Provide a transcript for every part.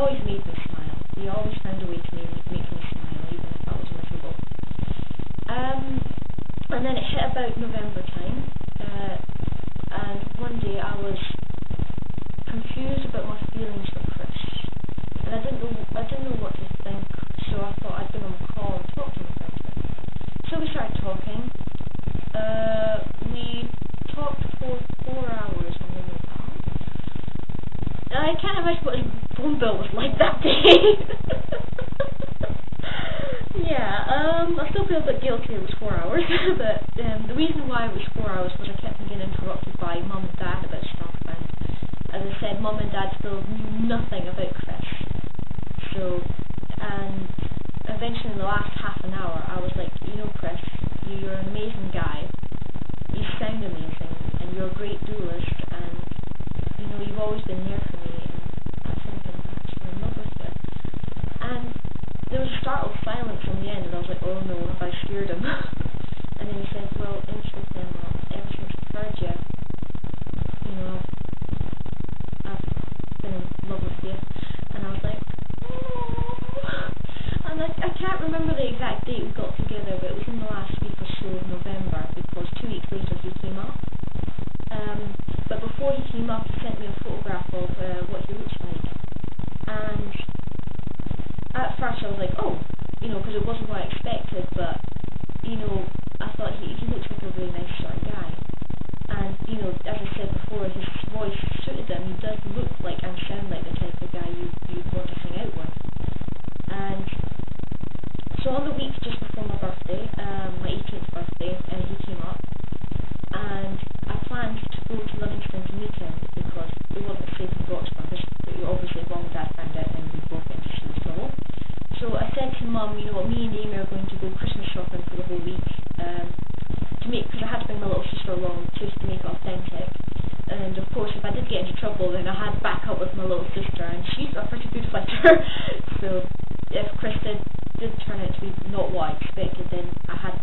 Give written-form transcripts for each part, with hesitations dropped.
always made me smile. He always found a way to make me smile, even if I was miserable. And then it hit about November time, and one day I was confused about my feelings for Chris, and I didn't know what to think. So I thought I'd give him a call and talk to him about it. So we started talking. We talked for 4 hours on the mobile. I can't imagine what his phone bill was like that day. Yeah, I still feel a bit guilty it was 4 hours, but the reason why it was 4 hours was I kept getting interrupted by Mum and Dad about stuff, and as I said, Mum and Dad still knew nothing about Chris. So, and eventually in the last half an hour, I was like, you know, Chris, you're an amazing guy, you sound amazing, and you're a great duelist, and, you know, you've always been there for me, and I think I'm actually in love with you. And there was a startled silence on the end, and I was like, oh no, have I scared him? And then he said, well, in truth, Emma, ever since I've heard you, you know, I've been in love with you. And I was like, oh. And I can't remember the exact date we got together, but it was in the last week or so of November, because 2 weeks later he came up. But before he came up, he sent me a photograph of what he looks like. And at first I was like, oh, you know, because it wasn't what I expected, but, you know, I thought he looks like a really nice sort of guy. And, you know, as I said before, his voice suited him. He does look like and sound like the type of guy you'd want to hang out with. And so on the week just before my birthday, my 18th birthday, he came up, and I planned to go to Livingston to meet him because it wasn't safe in Roxburgh, because obviously if Mum and Dad found out, then we'd both get into serious trouble. So I said to Mum, you know what, me and Amy are going to go Christmas shopping for the whole week, because I had to bring my little sister along just to make it authentic. And of course, if I did get into trouble, then I had backup with my little sister, and she's a pretty good fighter. So if Chris did turn out to be not what I expected, then I had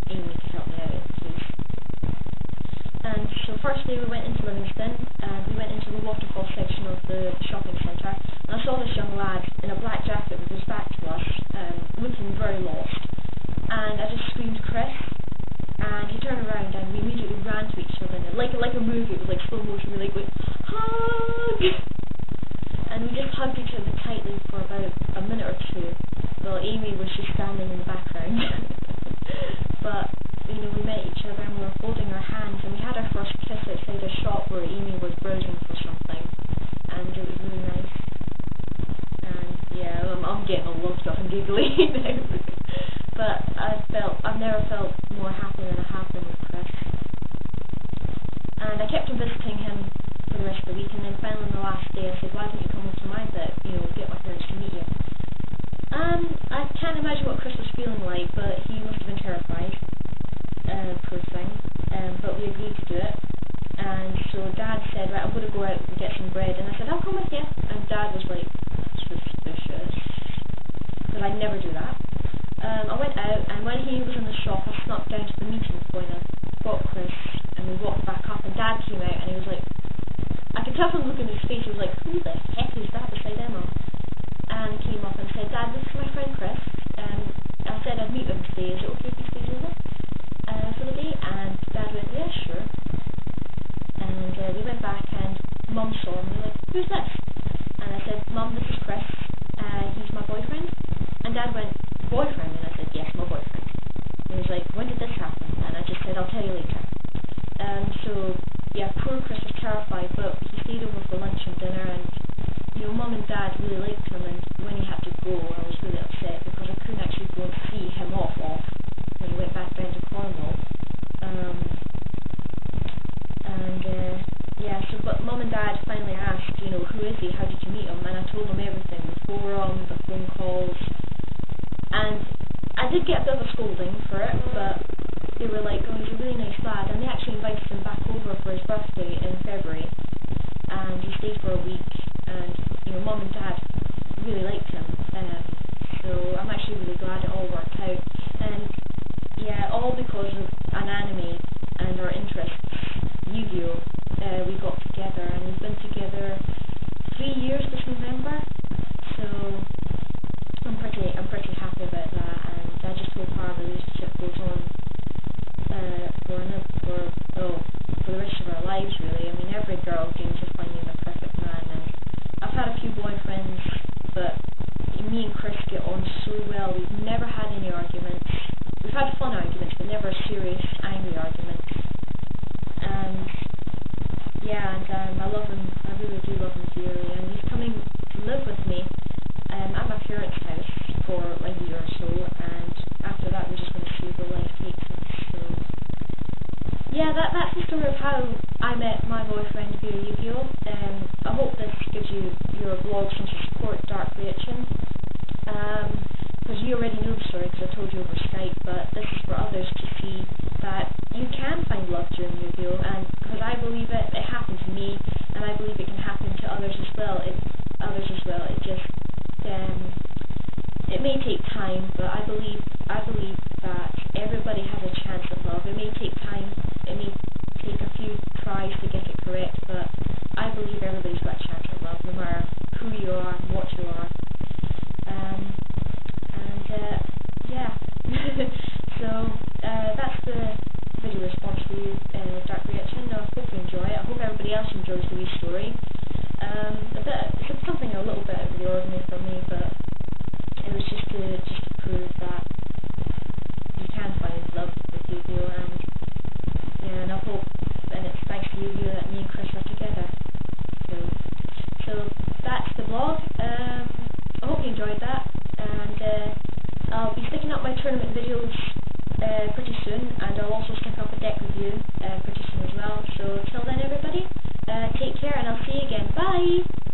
Amy to help me out in case. And so first day we went into Livingston, and we went into the waterfall section of the shopping centre, and I saw this young lad in a black jacket with his back to us, looking very lost, and I just screamed, Chris, and he turned around and we immediately ran to each other, and like a movie, it was like slow motion, we like went, hug! And we just hugged each other tightly for about a minute or two, while Amy was just standing in the background. But, you know, we met each other and we were holding our hands, and we had our first kiss outside a shop where Amy was browsing for something, and it was really nice. And yeah, I'm getting all loved up and giggly now. But I've never felt more happy than I have been with Chris. And I kept on visiting him for the rest of the week, and then finally on the last day I said, why don't you come over to my bit, you know, get my parents to meet you. I can't imagine what Chris was feeling like, but he must have been terrified, poor thing, but we agreed to do it. And so Dad said, right, I'm going to go out and get some bread, and I said, I'll come with you. And Dad was like, suspicious, because I never do that. I went out, and when he was in the shop, I snuck down to the meeting point and got Chris, and we walked back up, and Dad came out, and he was like, I could tell from the look in his face, he was like, who the heck is that beside Emma? And he came up and said, Dad, this is my friend Chris, and I said I'd meet him today, is it okay if he stays over for the day? And Dad went, yeah, sure. And we went back, and Mum saw him, and they were like, who's this? And I said, Mum, this is Chris, he's my boyfriend. And Dad went, boyfriend? And I said, yes, my boyfriend. And he was like, when did this happen? And I just said, I'll tell you later. So, yeah, poor Chris was terrified, but he stayed over for lunch and dinner, and, you know, Mum and Dad really liked him, and when he had to go, I was really upset, because I couldn't actually go and see him off when he went back down to Cornwall. But Mum and Dad finally asked, you know, who is he, how did you meet him? And I told them everything, the forum, the phone calls, and I did get a bit of a scolding for it, but they were like, oh, he's a really nice lad, and they actually invited him back over for his birthday in February, and he stayed for a week, and, you know, Mum and Dad really liked him, so I'm actually really glad it all worked out, and yeah, all because of an anime and our interests, Yu-Gi-Oh! We got together, and we've been together 3 years this November, so well. We've never had any arguments. We've had fun arguments, but never serious, angry arguments. And yeah, and I love him. I really do love him dearly. And he's coming to live with me at my parents' house for a year or so. And after that, we're just going to see where life takes us. So yeah, that's the story of how I met my boyfriend via Yu-Gi-Oh! I hope this gives you your blog some support, DarkRichician. Because you already know the story because I told you over Skype, but this is for others to see that you can find love during Yu-Gi-Oh! And because I believe it happened to me, and I believe it can happen to others as well. It just it may take time, but I believe that everybody has a chance at love. It may take time, it may take a few tries to get it correct, but I believe everybody's got a chance at love, no matter who you are and what you are. Yeah. So that's the video response for you, DarkRichician. I hope you enjoy it. I hope everybody else enjoys the wee story. It's something a little bit out of the ordinary for me, but it was just to prove that you can find love with Yu-Gi-Oh! And I hope, and it's thanks to Yu-Gi-Oh! That me and Chris are together. So that's the vlog. I hope you enjoyed that, and I'll be sticking up my tournament videos pretty soon, and I'll also stick up a deck review pretty soon as well. So till then, everybody, take care, and I'll see you again. Bye!